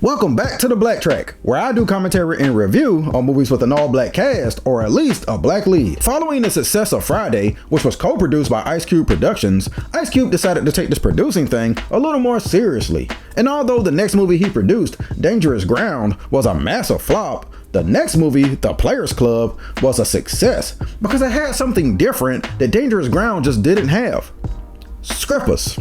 Welcome back to the BlackTrack, where I do commentary and review on movies with an all-black cast, or at least a black lead. Following the success of Friday, which was co-produced by Ice Cube Productions, Ice Cube decided to take this producing thing a little more seriously. And although the next movie he produced, Dangerous Ground, was a massive flop, the next movie, The Players Club, was a success because it had something different that Dangerous Ground just didn't have. Strippers.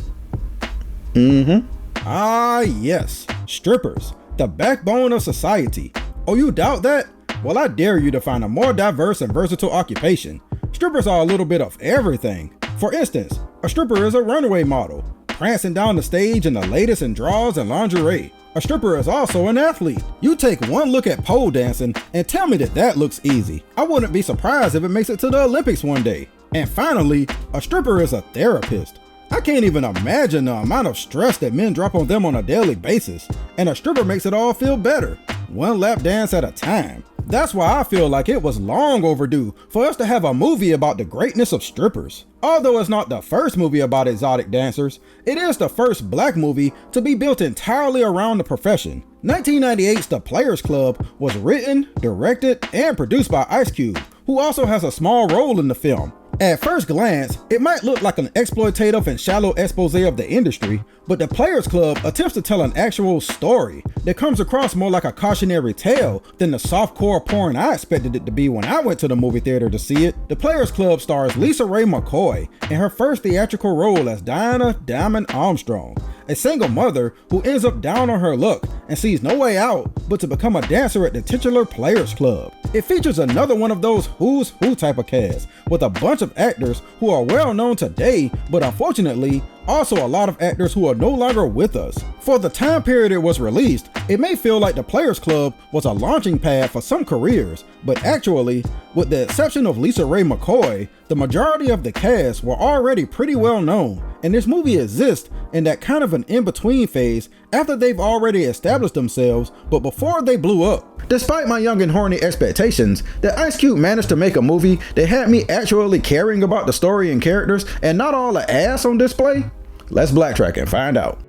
Ah yes, strippers, the backbone of society. Oh, you doubt that? Well, I dare you to find a more diverse and versatile occupation. Strippers are a little bit of everything. For instance, a stripper is a runway model, prancing down the stage in the latest in draws and lingerie. A stripper is also an athlete. You take one look at pole dancing and tell me that that looks easy. I wouldn't be surprised if it makes it to the Olympics one day. And finally, a stripper is a therapist. I can't even imagine the amount of stress that men drop on them on a daily basis, and a stripper makes it all feel better, one lap dance at a time. That's why I feel like it was long overdue for us to have a movie about the greatness of strippers. Although it's not the first movie about exotic dancers, it is the first black movie to be built entirely around the profession. 1998's The Players Club was written, directed, and produced by Ice Cube, who also has a small role in the film. At first glance, it might look like an exploitative and shallow expose of the industry, but The Players Club attempts to tell an actual story that comes across more like a cautionary tale than the softcore porn I expected it to be when I went to the movie theater to see it. The Players Club stars Lisa Ray McCoy in her first theatrical role as Diana Diamond Armstrong, a single mother who ends up down on her luck and sees no way out but to become a dancer at the titular Players Club. It features another one of those who's who type of cast, with a bunch of actors who are well known today, but unfortunately, also a lot of actors who are no longer with us. For the time period it was released, it may feel like The Players Club was a launching pad for some careers, but actually, with the exception of Lisa Ray McCoy, the majority of the cast were already pretty well known, and this movie exists in that kind of an in-between phase after they've already established themselves, but before they blew up. Despite my young and horny expectations, that Ice Cube managed to make a movie that had me actually caring about the story and characters and not all the ass on display? Let's BlackTrack and find out.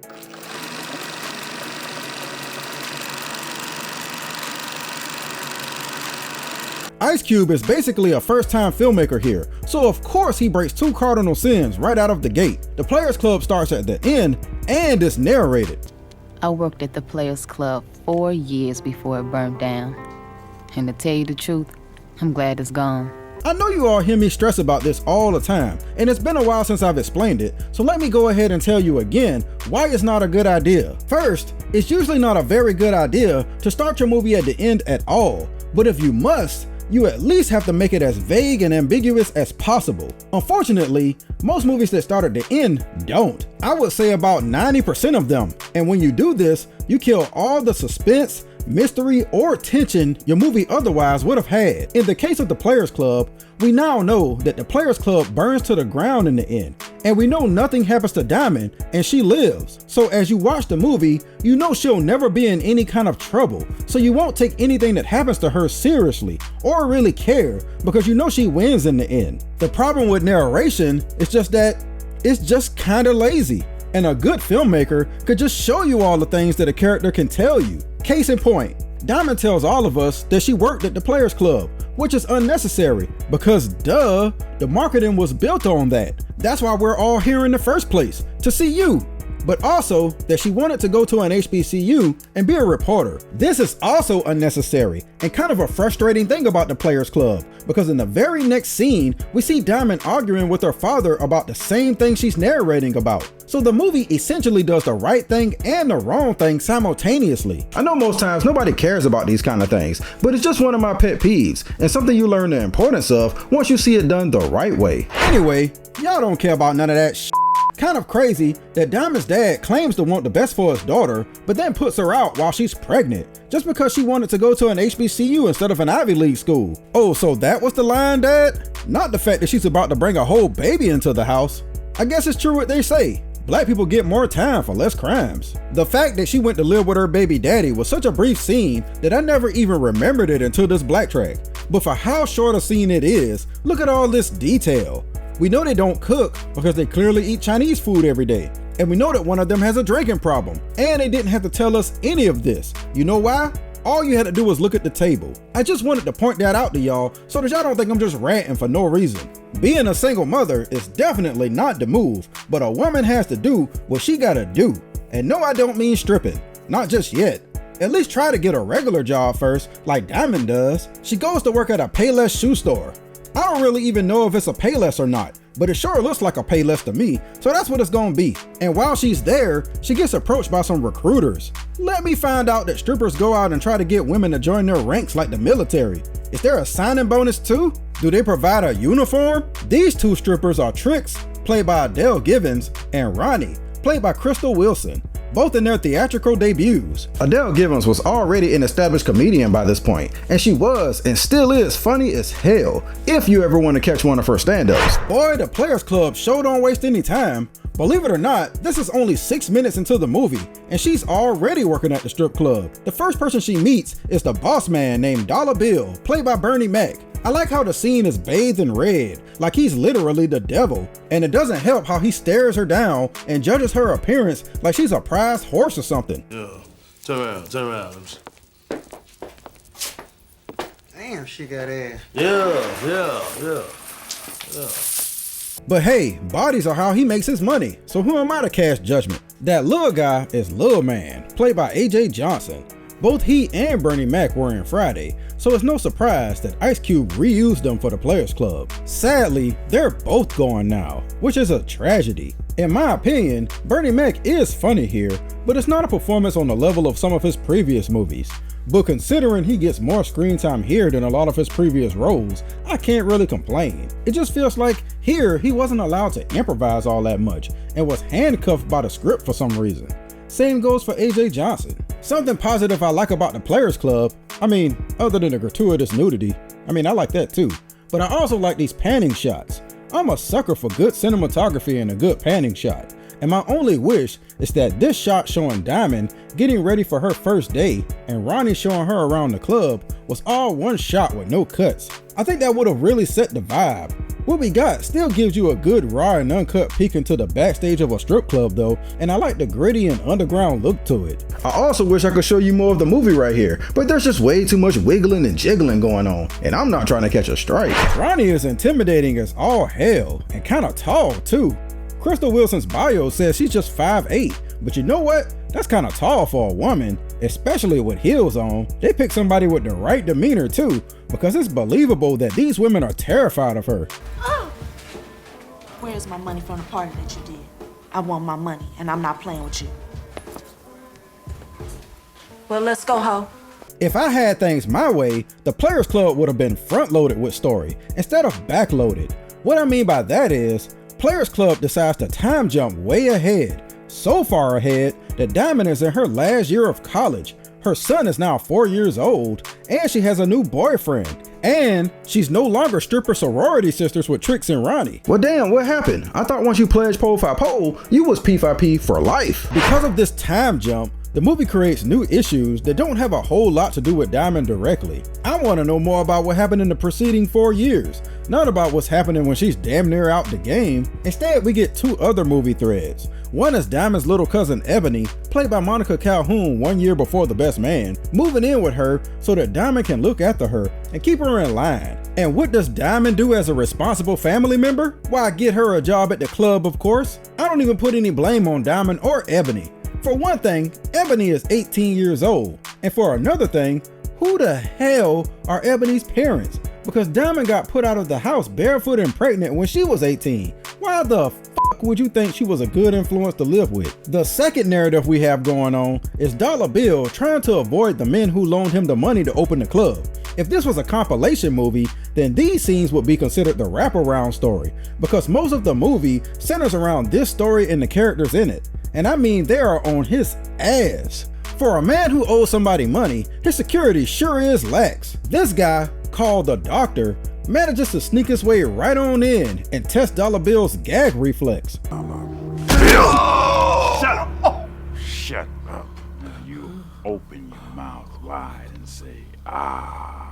Ice Cube is basically a first-time filmmaker here, so of course he breaks two cardinal sins right out of the gate. The Players Club starts at the end and is narrated. I worked at the Players Club 4 years before it burned down. And to tell you the truth, I'm glad it's gone. I know you all hear me stress about this all the time, and it's been a while since I've explained it, so let me go ahead and tell you again why it's not a good idea. First, it's usually not a very good idea to start your movie at the end at all, but if you must, you at least have to make it as vague and ambiguous as possible. Unfortunately, most movies that start at the end don't. I would say about 90% of them. And when you do this, you kill all the suspense, mystery, or tension your movie otherwise would have had. In the case of The Players Club, we now know that the Players Club burns to the ground in the end, and we know nothing happens to Diamond and she lives. So as you watch the movie, you know she'll never be in any kind of trouble, so you won't take anything that happens to her seriously or really care because you know she wins in the end. The problem with narration is just that it's just kinda lazy, and a good filmmaker could just show you all the things that a character can tell you. Case in point, Diamond tells all of us that she worked at the Players Club, which is unnecessary because duh, the marketing was built on that. That's why we're all here in the first place, to see you. But also that she wanted to go to an HBCU and be a reporter. This is also unnecessary and kind of a frustrating thing about the Players Club, because in the very next scene, we see Diamond arguing with her father about the same thing she's narrating about. So the movie essentially does the right thing and the wrong thing simultaneously. I know most times nobody cares about these kind of things, but it's just one of my pet peeves and something you learn the importance of once you see it done the right way. Anyway, y'all don't care about none of that shit. Kind of crazy that Diamond's dad claims to want the best for his daughter, but then puts her out while she's pregnant, just because she wanted to go to an HBCU instead of an Ivy League school. Oh, so that was the line, Dad? Not the fact that she's about to bring a whole baby into the house. I guess it's true what they say. Black people get more time for less crimes. The fact that she went to live with her baby daddy was such a brief scene that I never even remembered it until this BlackTrack. But for how short a scene it is, look at all this detail. We know they don't cook because they clearly eat Chinese food every day. and we know that one of them has a drinking problem. And they didn't have to tell us any of this. You know why? All you had to do was look at the table. I just wanted to point that out to y'all so that y'all don't think I'm just ranting for no reason. Being a single mother is definitely not the move, but a woman has to do what she gotta do. And no, I don't mean stripping. Not just yet. At least try to get a regular job first, like Diamond does. She goes to work at a Payless shoe store. I don't really even know if it's a Payless or not, but it sure looks like a Payless to me, so that's what it's gonna be. And while she's there, she gets approached by some recruiters. Let me find out that strippers go out and try to get women to join their ranks like the military. Is there a signing bonus too? Do they provide a uniform? These two strippers are Trix, played by Adele Givens, and Ronnie, played by Crystal Wilson, both in their theatrical debuts. Adele Givens was already an established comedian by this point, and she was and still is funny as hell if you ever want to catch one of her stand-ups. Boy, the Players Club sure don't waste any time. Believe it or not, this is only 6 minutes into the movie, and she's already working at the strip club. The first person she meets is the boss man named Dollar Bill, played by Bernie Mac. I like how the scene is bathed in red, like he's literally the devil, and it doesn't help how he stares her down and judges her appearance like she's a prized horse or something. Yeah, turn around. Damn, she got ass. Yeah. But hey, bodies are how he makes his money, so who am I to cast judgment? That little guy is Lil Man, played by AJ Johnson. Both he and Bernie Mac were in Friday, so it's no surprise that Ice Cube reused them for the Players Club. Sadly, they're both gone now, which is a tragedy. In my opinion, Bernie Mac is funny here, but it's not a performance on the level of some of his previous movies. But considering he gets more screen time here than a lot of his previous roles, I can't really complain. It just feels like here he wasn't allowed to improvise all that much and was handcuffed by the script for some reason. Same goes for AJ Johnson. Something positive I like about the Players Club, other than the gratuitous nudity, I like that too, but I also like these panning shots. I'm a sucker for good cinematography and a good panning shot, and my only wish is that this shot showing Diamond getting ready for her first day and Ronnie showing her around the club was all one shot with no cuts. I think that would have really set the vibe. What we got still gives you a good raw and uncut peek into the backstage of a strip club though, and I like the gritty and underground look to it. I also wish I could show you more of the movie right here, but there's just way too much wiggling and jiggling going on, and I'm not trying to catch a strike. Ronnie is intimidating as all hell, and kinda tall too. Crystal Wilson's bio says she's just 5'8", but you know what? That's kinda tall for a woman, especially with heels on. They picked somebody with the right demeanor too, because it's believable that these women are terrified of her. Oh. Where's my money from the party that you did? I want my money, and I'm not playing with you. Well, let's go, ho. If I had things my way, the Players Club would have been front-loaded with story, instead of back-loaded. What I mean by that is, Players Club decides to time jump way ahead, so far ahead that Diamond is in her last year of college. Her son is now 4 years old, and she has a new boyfriend. And she's no longer stripper sorority sisters with Trix and Ronnie. Well damn, what happened? I thought once you pledged pole fi pole, you was P5P for life. Because of this time jump, the movie creates new issues that don't have a whole lot to do with Diamond directly. I want to know more about what happened in the preceding 4 years, not about what's happening when she's damn near out the game. Instead, we get two other movie threads. One is Diamond's little cousin Ebony, played by Monica Calhoun 1 year before The Best Man, moving in with her so that Diamond can look after her and keep her in line. And what does Diamond do as a responsible family member? Why, get her a job at the club, of course. I don't even put any blame on Diamond or Ebony. For one thing, Ebony is 18 years old, and for another thing, who the hell are Ebony's parents? Because Diamond got put out of the house barefoot and pregnant when she was 18. Why the fuck would you think she was a good influence to live with? The second narrative we have going on is Dollar Bill trying to avoid the men who loaned him the money to open the club. If this was a compilation movie, then these scenes would be considered the wraparound story, because most of the movie centers around this story and the characters in it. And I mean, they are on his ass. For a man who owes somebody money, his security sure is lax. This guy, called the Doctor, manages to sneak his way right on in and test Dollar Bill's gag reflex. Shut up! Oh. Shut up. You open your mouth wide and say, ah.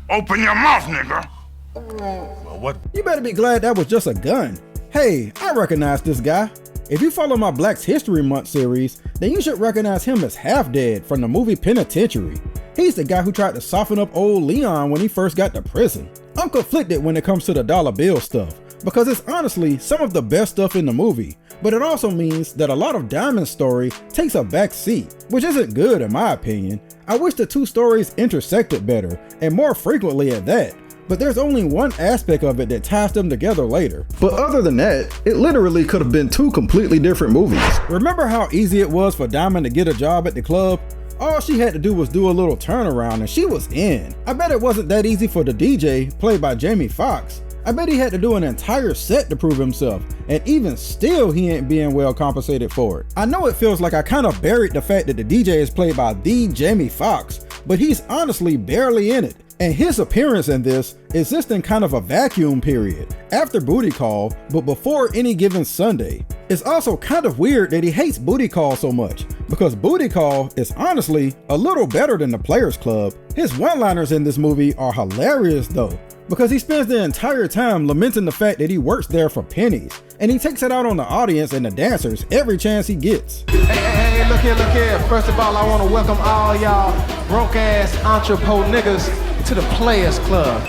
Open your mouth, nigga! Well, what? You better be glad that was just a gun. Hey, I recognize this guy. If you follow my Black's History Month series, then you should recognize him as Half-Dead from the movie Penitentiary. He's the guy who tried to soften up old Leon when he first got to prison. I'm conflicted when it comes to the dollar bill stuff, because it's honestly some of the best stuff in the movie, but it also means that a lot of Diamond's story takes a back seat, which isn't good in my opinion. I wish the two stories intersected better, and more frequently at that, but there's only one aspect of it that ties them together later. But other than that, it literally could have been two completely different movies. Remember how easy it was for Diamond to get a job at the club? All she had to do was do a little turnaround and she was in. I bet it wasn't that easy for the DJ, played by Jamie Foxx. I bet he had to do an entire set to prove himself, and even still he ain't being well compensated for it. I know it feels like I kind of buried the fact that the DJ is played by the Jamie Foxx, but he's honestly barely in it. And his appearance in this is just in kind of a vacuum period, after Booty Call, but before Any Given Sunday. It's also kind of weird that he hates Booty Call so much, because Booty Call is honestly a little better than The Players Club. His one-liners in this movie are hilarious though, because he spends the entire time lamenting the fact that he works there for pennies, and he takes it out on the audience and the dancers every chance he gets. Hey, look here. First of all, I want to welcome all y'all broke-ass entrepot niggas to the Players Club.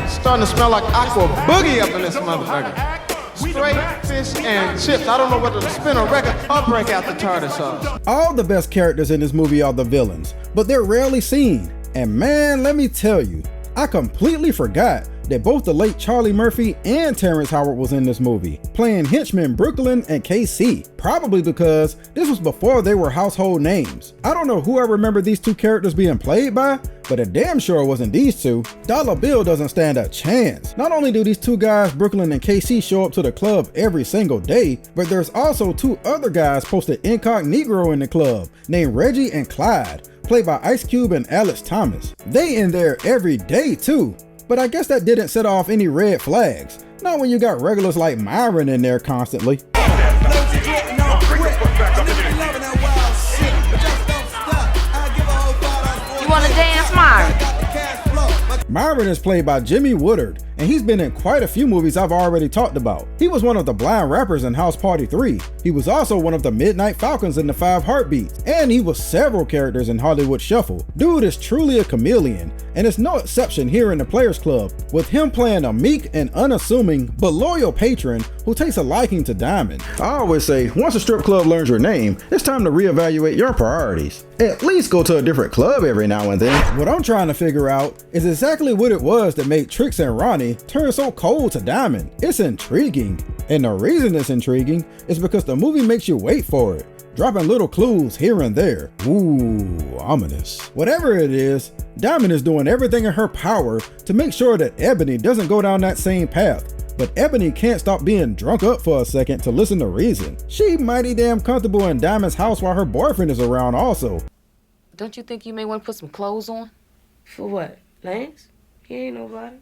Starting to smell like Aqua Boogie up in this motherfucker. Straight fish and chips. I don't know whether to spin a record or break out the tartar sauce. All the best characters in this movie are the villains, but they're rarely seen. And man, let me tell you, I completely forgot that both the late Charlie Murphy and Terrence Howard was in this movie, playing henchmen Brooklyn and KC, probably because this was before they were household names. I don't know who I remember these two characters being played by, but it damn sure wasn't these two. Dollar Bill doesn't stand a chance. Not only do these two guys, Brooklyn and KC, show up to the club every single day, but there's also two other guys posted incognito in the club, named Reggie and Clyde, played by Ice Cube and Alex Thomas. They in there every day too. But I guess that didn't set off any red flags. Not when you got regulars like Myron in there constantly. You wanna dance, Myron? Myron is played by Jimmy Woodard, and he's been in quite a few movies I've already talked about. He was one of the blind rappers in House Party 3. He was also one of the Midnight Falcons in the 5 Heartbeats, and he was several characters in Hollywood Shuffle. Dude is truly a chameleon, and it's no exception here in the Players Club, with him playing a meek and unassuming but loyal patron who takes a liking to Diamond. I always say, once a strip club learns your name, it's time to reevaluate your priorities. At least go to a different club every now and then. What I'm trying to figure out is exactly what it was that made Trix and Ronnie turn so cold to Diamond. It's intriguing, and the reason it's intriguing is because the movie makes you wait for it, dropping little clues here and there. Ooh, ominous. Whatever it is, Diamond is doing everything in her power to make sure that Ebony doesn't go down that same path. But Ebony can't stop being drunk up for a second to listen to reason. She mighty damn comfortable in Diamond's house while her boyfriend is around also. Don't you think you may want to put some clothes on? For what? Lance? He ain't nobody.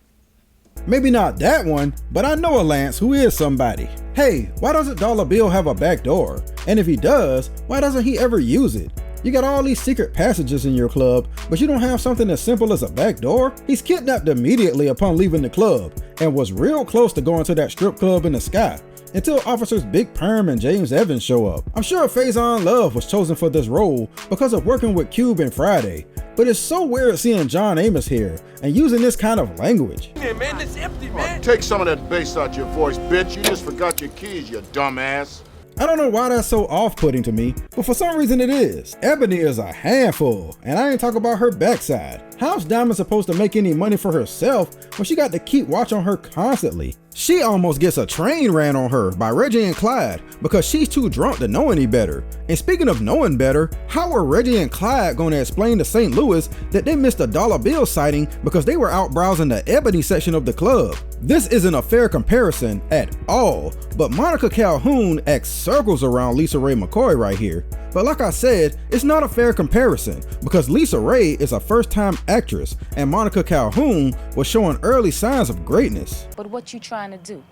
Maybe not that one, but I know a Lance who is somebody. Hey, why doesn't Dollar Bill have a back door? And if he does, why doesn't he ever use it? You got all these secret passages in your club, but you don't have something as simple as a back door? He's kidnapped immediately upon leaving the club, and was real close to going to that strip club in the sky, until officers Big Perm and James Evans show up. I'm sure Faison Love was chosen for this role because of working with Cube and Friday, but it's so weird seeing John Amos here, and using this kind of language. Yeah, man, it's empty, man. Take some of that bass out your voice, bitch. You just forgot your keys, you dumbass. I don't know why that's so off-putting to me, but for some reason it is. Ebony is a handful, and I ain't talking about her backside. How's Diamond supposed to make any money for herself when she got to keep watch on her constantly? She almost gets a train ran on her by Reggie and Clyde because she's too drunk to know any better. And speaking of knowing better, how are Reggie and Clyde going to explain to St. Louis that they missed a Dollar Bill sighting because they were out browsing the Ebony section of the club? This isn't a fair comparison at all, but Monica Calhoun acts circles around Lisa Ray McCoy right here. But like I said, it's not a fair comparison because Lisa Ray is a first-time actress and Monica Calhoun was showing early signs of greatness. But what you trying to do?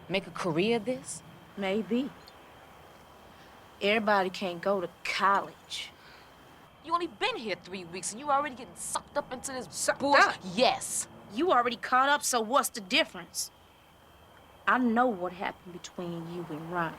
Make a career of this? Maybe. Everybody can't go to college. You only been here 3 weeks and you already getting sucked up into this Sucked bullshit. up? Yes. You already caught up, so what's the difference? I know what happened between you and Ryan.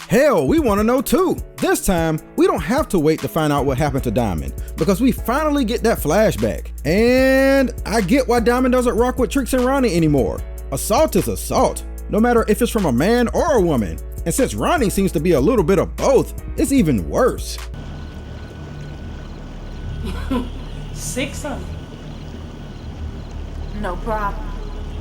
Hell, we want to know too. This time, we don't have to wait to find out what happened to Diamond, because we finally get that flashback. And I get why Diamond doesn't rock with Trix and Ronnie anymore. Assault is assault, no matter if it's from a man or a woman. And since Ronnie seems to be a little bit of both, it's even worse. 600. No problem.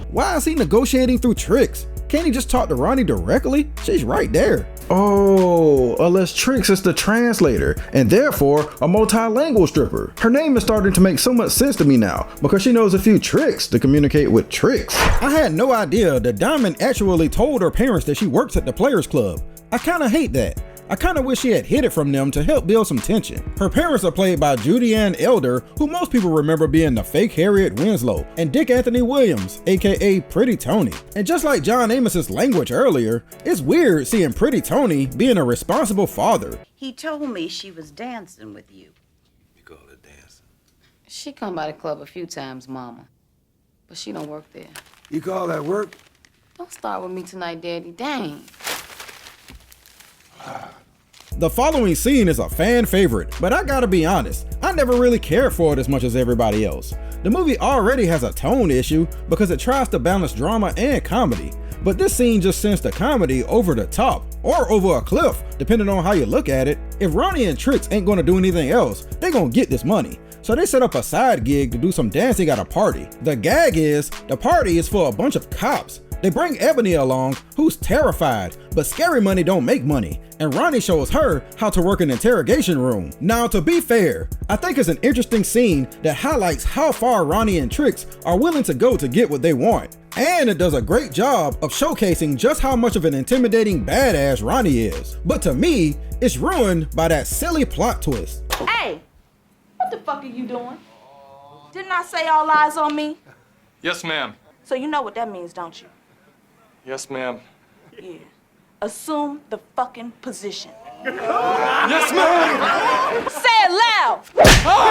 Why is he negotiating through Trix? Can't he just talk to Ronnie directly? She's right there. Oh, unless Trix is the translator and therefore a multilingual stripper. Her name is starting to make so much sense to me now because she knows a few tricks to communicate with Trix. I had no idea that Diamond actually told her parents that she works at the Players Club. I kinda hate that. I kinda wish she had hid it from them to help build some tension. Her parents are played by Judy Ann Elder, who most people remember being the fake Harriet Winslow, and Dick Anthony Williams, aka Pretty Tony. And just like John Amos's language earlier, it's weird seeing Pretty Tony being a responsible father. He told me she was dancing with you. You call it dancing? She come by the club a few times, Mama. But she don't work there. You call that work? Don't start with me tonight, Daddy. Dang. The following scene is a fan favorite, but I gotta be honest, I never really cared for it as much as everybody else. The movie already has a tone issue because it tries to balance drama and comedy, but this scene just sends the comedy over the top, or over a cliff, depending on how you look at it. If Ronnie and Trix ain't gonna do anything else, they gonna get this money. So they set up a side gig to do some dancing at a party. The gag is, the party is for a bunch of cops. They bring Ebony along, who's terrified, but scary money don't make money, and Ronnie shows her how to work an interrogation room. Now, to be fair, I think it's an interesting scene that highlights how far Ronnie and Trix are willing to go to get what they want. And it does a great job of showcasing just how much of an intimidating badass Ronnie is. But to me, it's ruined by that silly plot twist. Hey, what the fuck are you doing? Didn't I say all eyes on me? Yes, ma'am. So you know what that means, don't you? Yes, ma'am. Yeah. Assume the fucking position. Yes, ma'am! Say it loud!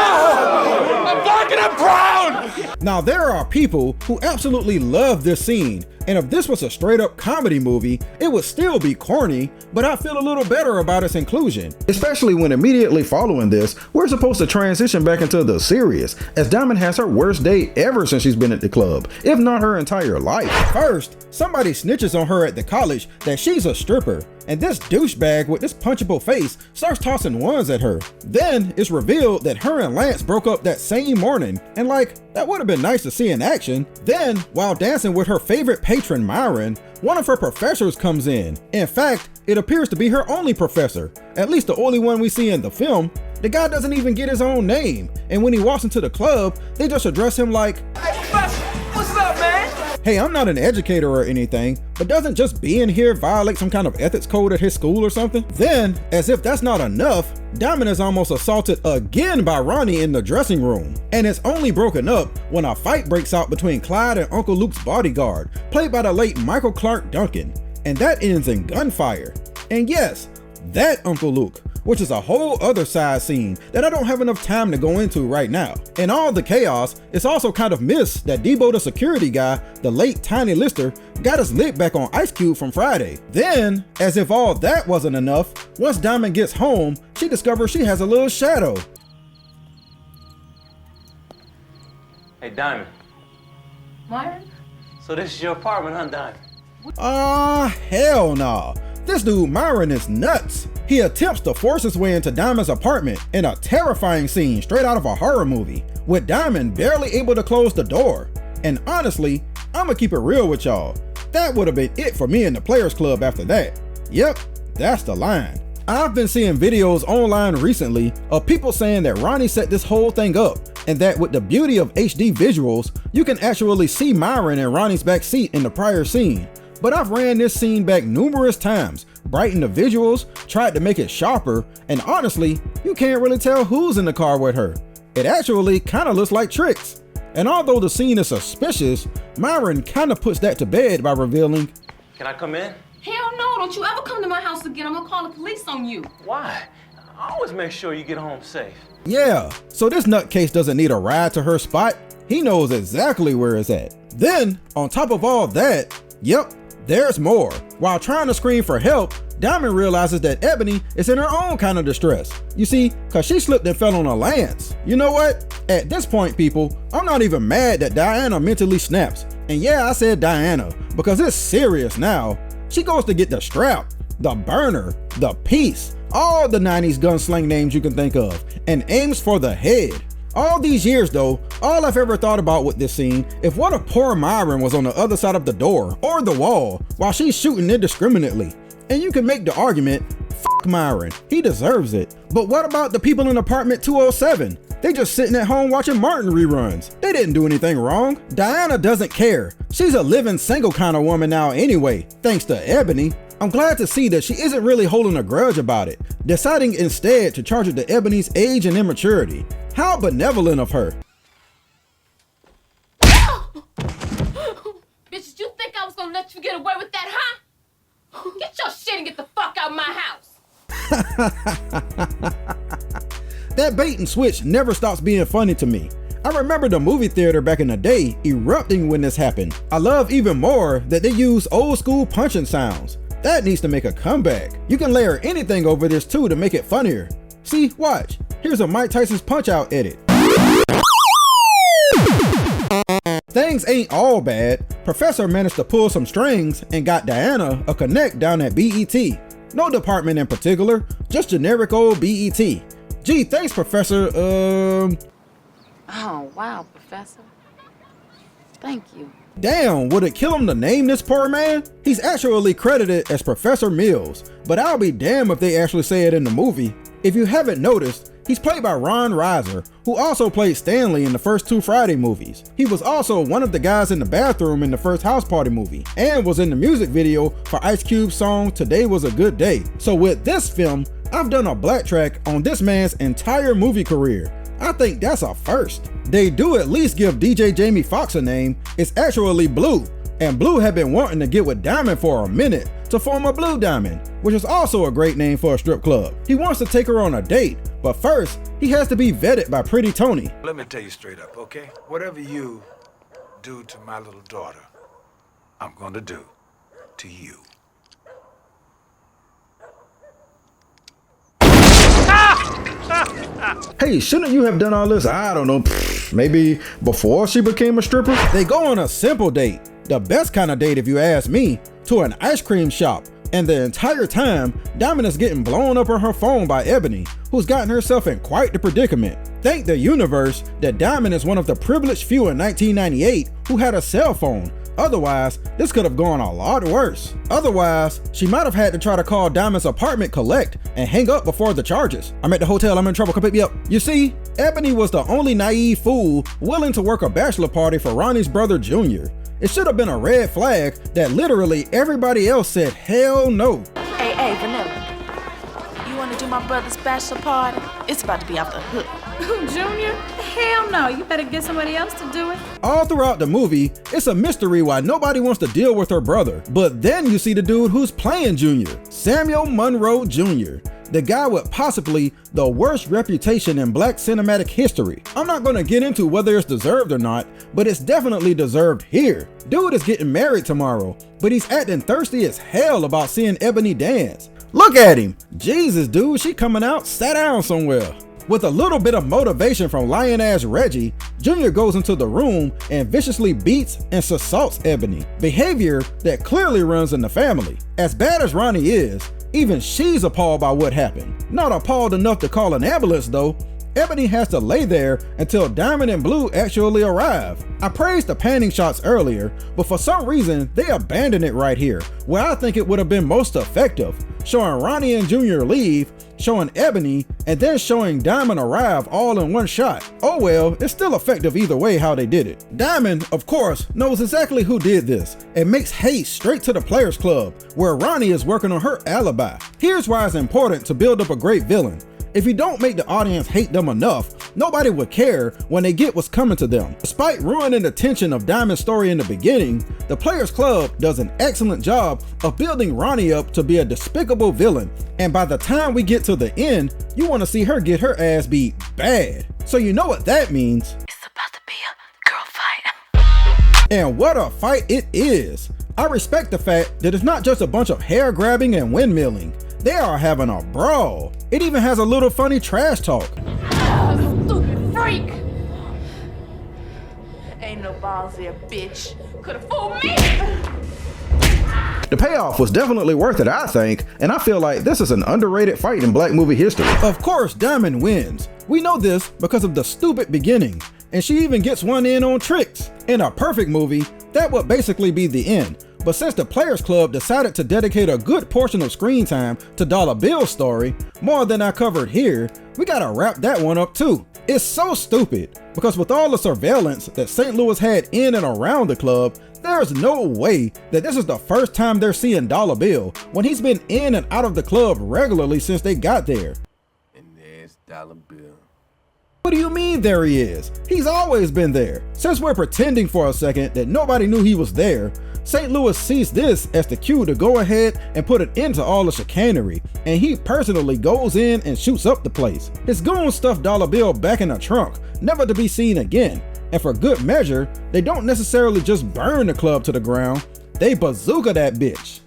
I'm black and I'm proud! Now, there are people who absolutely love this scene, and if this was a straight up comedy movie, it would still be corny, but I feel a little better about its inclusion. Especially when immediately following this, we're supposed to transition back into the serious, as Diamond has her worst day ever since she's been at the club, if not her entire life. First, somebody snitches on her at the college that she's a stripper, and this douchebag with this punchable face starts tossing ones at her. Then it's revealed that her and Lance broke up that same morning, and like, that would have been nice to see in action. Then, while dancing with her favorite patron Myron, one of her professors comes in. In fact, it appears to be her only professor, at least the only one we see in the film. The guy doesn't even get his own name, and when he walks into the club, they just address him like, Hey, Professor, what's up, man? hey, I'm not an educator or anything, but doesn't just being here violate some kind of ethics code at his school or something? Then, as if that's not enough, Diamond is almost assaulted again by Ronnie in the dressing room. And it's only broken up when a fight breaks out between Clyde and Uncle Luke's bodyguard, played by the late Michael Clark Duncan. And that ends in gunfire. And yes, that Uncle Luke, which is a whole other side scene that I don't have enough time to go into right now. In all the chaos, it's also kind of missed that Debo the security guy, the late Tiny Lister, got his lid back on Ice Cube from Friday. Then, as if all that wasn't enough, once Diamond gets home, she discovers she has a little shadow. Hey, Diamond. Myron? So this is your apartment, huh, Diamond? Hell nah. This dude Myron is nuts. He attempts to force his way into Diamond's apartment in a terrifying scene straight out of a horror movie, with Diamond barely able to close the door. And honestly, I'ma keep it real with y'all. That would have been it for me in the Players Club after that. Yep, that's the line. I've been seeing videos online recently of people saying that Ronnie set this whole thing up, and that with the beauty of HD visuals, you can actually see Myron in Ronnie's back seat in the prior scene. But I've ran this scene back numerous times, brightened the visuals, tried to make it sharper, and honestly, you can't really tell who's in the car with her. It actually kinda looks like Trix. And although the scene is suspicious, Myron kinda puts that to bed by revealing, Can I come in? Hell no, don't you ever come to my house again. I'm gonna call the police on you. Why? I always make sure you get home safe. yeah, so this nutcase doesn't need a ride to her spot. He knows exactly where it's at. Then, on top of all that, yep, There's more. While trying to scream for help, Diamond realizes that Ebony is in her own kind of distress. You see, cause she slipped and fell on a lance. You know what? At this point, people, I'm not even mad that Diana mentally snaps. And yeah, I said Diana, because it's serious now. She goes to get the strap, the burner, the piece, all the 90s gunsling names you can think of, and aims for the head. All these years though, all I've ever thought about with this scene is what if poor Myron was on the other side of the door or the wall while she's shooting indiscriminately. And you can make the argument, fuck Myron, he deserves it. But what about the people in apartment 207? They just sitting at home watching Martin reruns. They didn't do anything wrong. Diana doesn't care. She's a living single kind of woman now anyway, thanks to Ebony. I'm glad to see that she isn't really holding a grudge about it, deciding instead to charge it to Ebony's age and immaturity. How benevolent of her. Bitch, you think I was gonna let you get away with that, huh? Get your shit and get the fuck out of my house. That bait and switch never stops being funny to me. I remember the movie theater back in the day erupting when this happened. I love even more that they use old school punching sounds. That needs to make a comeback. You can layer anything over this too to make it funnier. See, watch. Here's a Mike Tyson's Punch Out edit. Things ain't all bad. Professor managed to pull some strings and got Diana a connect down at BET. No department in particular, just generic old BET. Gee, thanks, Professor, Oh, wow, Professor. Thank you. Damn, would it kill him to name this poor man? He's actually credited as Professor Mills, but I'll be damned if they actually say it in the movie. If you haven't noticed, he's played by Ron Reiser, who also played Stanley in the first two Friday movies. He was also one of the guys in the bathroom in the first House Party movie, and was in the music video for Ice Cube's song Today Was a Good Day. So with this film, I've done a BlackTrack on this man's entire movie career. I think that's a first. They do at least give DJ Jamie Foxx a name. It's actually Blue, and Blue had been wanting to get with Diamond for a minute to form a Blue Diamond, which is also a great name for a strip club. He wants to take her on a date, but first, he has to be vetted by Pretty Tony. Let me tell you straight up, okay? Whatever you do to my little daughter, I'm gonna do to you. Hey, shouldn't you have done all this, I don't know, maybe before she became a stripper? They go on a simple date, the best kind of date if you ask me, to an ice cream shop. And the entire time, Diamond is getting blown up on her phone by Ebony, who's gotten herself in quite the predicament. Thank the universe that Diamond is one of the privileged few in 1998 who had a cell phone. Otherwise, this could have gone a lot worse. Otherwise, she might have had to try to call Diamond's apartment collect and hang up before the charges. I'm at the hotel, I'm in trouble, come pick me up. You see, Ebony was the only naive fool willing to work a bachelor party for Ronnie's brother Junior. It should have been a red flag that literally everybody else said hell no. Hey, Vanilla. You wanna do my brother's bachelor party? It's about to be off the hook. Junior? Hell no, you better get somebody else to do it. All throughout the movie, it's a mystery why nobody wants to deal with her brother. But then you see the dude who's playing Junior, Samuel Monroe Jr., the guy with possibly the worst reputation in black cinematic history. I'm not gonna get into whether it's deserved or not, but it's definitely deserved here. Dude is getting married tomorrow, but he's acting thirsty as hell about seeing Ebony dance. Look at him. Jesus, dude, she coming out, sat down somewhere. With a little bit of motivation from lion-ass Reggie, Junior goes into the room and viciously beats and assaults Ebony, behavior that clearly runs in the family. As bad as Ronnie is, even she's appalled by what happened. Not appalled enough to call an ambulance though. Ebony has to lay there until Diamond and Blue actually arrive. I praised the panning shots earlier, but for some reason, they abandoned it right here, where I think it would have been most effective, showing Ronnie and Junior leave, showing Ebony, and then showing Diamond arrive all in one shot. Oh well, it's still effective either way how they did it. Diamond, of course, knows exactly who did this, and makes haste straight to the Players Club, where Ronnie is working on her alibi. Here's why it's important to build up a great villain. If you don't make the audience hate them enough, nobody would care when they get what's coming to them. Despite ruining the tension of Diamond's story in the beginning, the Players Club does an excellent job of building Ronnie up to be a despicable villain, and by the time we get to the end, you want to see her get her ass beat bad. So you know what that means. It's about to be a girl fight. And what a fight it is. I respect the fact that it's not just a bunch of hair grabbing and windmilling. They are having a brawl. It even has a little funny trash talk. Stupid freak! Ain't no balls there, bitch. Could've fooled me! The payoff was definitely worth it, I think, and I feel like this is an underrated fight in black movie history. Of course, Diamond wins. We know this because of the stupid beginning, and she even gets one in on tricks. In a perfect movie, that would basically be the end. But since the Players Club decided to dedicate a good portion of screen time to Dollar Bill's story, more than I covered here, we gotta wrap that one up too. It's so stupid, because with all the surveillance that St. Louis had in and around the club, there's no way that this is the first time they're seeing Dollar Bill when he's been in and out of the club regularly since they got there. And there's Dollar Bill. What do you mean there he is? He's always been there. Since we're pretending for a second that nobody knew he was there, St. Louis sees this as the cue to go ahead and put an end to all the chicanery, and he personally goes in and shoots up the place. His goons stuff Dollar Bill back in a trunk, never to be seen again. And for good measure, they don't necessarily just burn the club to the ground, they bazooka that bitch.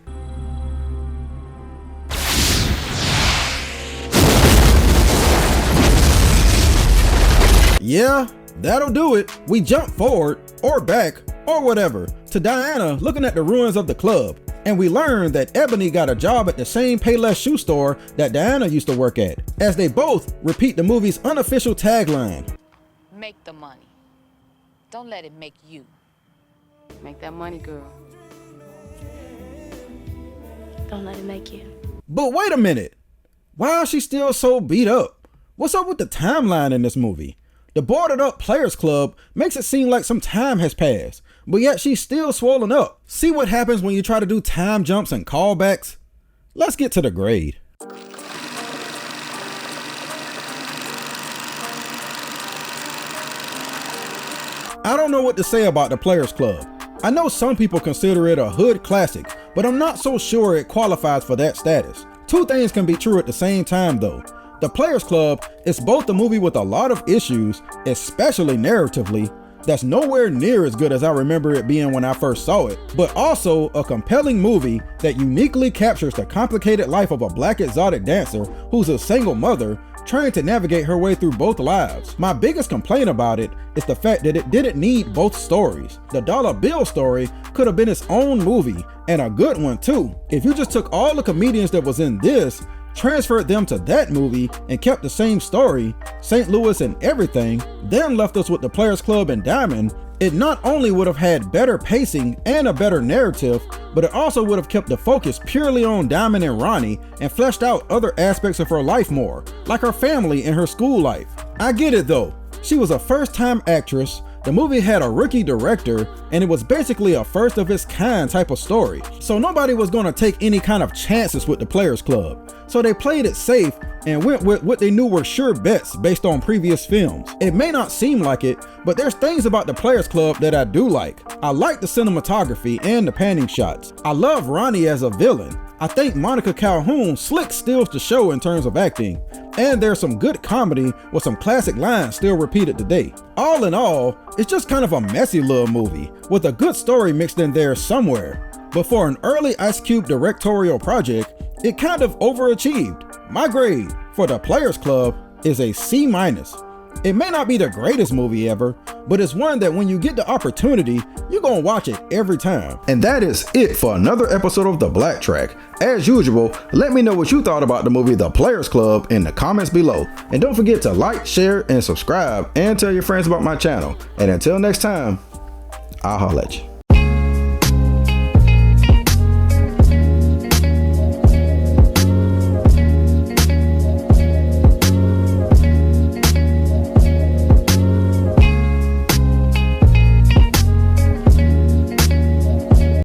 Yeah, that'll do it. We jump forward, or back, or whatever, to Diana looking at the ruins of the club. And we learn that Ebony got a job at the same Payless shoe store that Diana used to work at, as they both repeat the movie's unofficial tagline. Make the money. Don't let it make you. Make that money, girl. Don't let it make you. But wait a minute. Why is she still so beat up? What's up with the timeline in this movie? The boarded up Players Club makes it seem like some time has passed, but yet she's still swollen up. See what happens when you try to do time jumps and callbacks? Let's get to the grade. I don't know what to say about the Players Club. I know some people consider it a hood classic, but I'm not so sure it qualifies for that status. Two things can be true at the same time though. The Players Club is both a movie with a lot of issues, especially narratively, that's nowhere near as good as I remember it being when I first saw it, but also a compelling movie that uniquely captures the complicated life of a black exotic dancer who's a single mother trying to navigate her way through both lives. My biggest complaint about it is the fact that it didn't need both stories. The Dollar Bill story could have been its own movie, and a good one too. If you just took all the comedians that was in this, transferred them to that movie, and kept the same story, St. Louis and everything, then left us with the Players Club and Diamond, it not only would have had better pacing and a better narrative, but it also would have kept the focus purely on Diamond and Ronnie and fleshed out other aspects of her life more, like her family and her school life. I get it though, she was a first-time actress, the movie had a rookie director, and it was basically a first of its kind type of story, so nobody was gonna take any kind of chances with the Players Club. So they played it safe and went with what they knew were sure bets based on previous films. It may not seem like it, but there's things about the Players Club that I do like. I like the cinematography and the panning shots. I love Ronnie as a villain. I think Monica Calhoun slick steals the show in terms of acting. And there's some good comedy with some classic lines still repeated today. All in all, it's just kind of a messy little movie with a good story mixed in there somewhere. But for an early Ice Cube directorial project, it kind of overachieved. My grade for the Players Club is a C-. It may not be the greatest movie ever, but it's one that when you get the opportunity, you're gonna watch it every time. And that is it for another episode of the BlackTrack. As usual, let me know what you thought about the movie The Players Club in the comments below. And don't forget to like, share, and subscribe, and tell your friends about my channel. And until next time, I'll holla at you.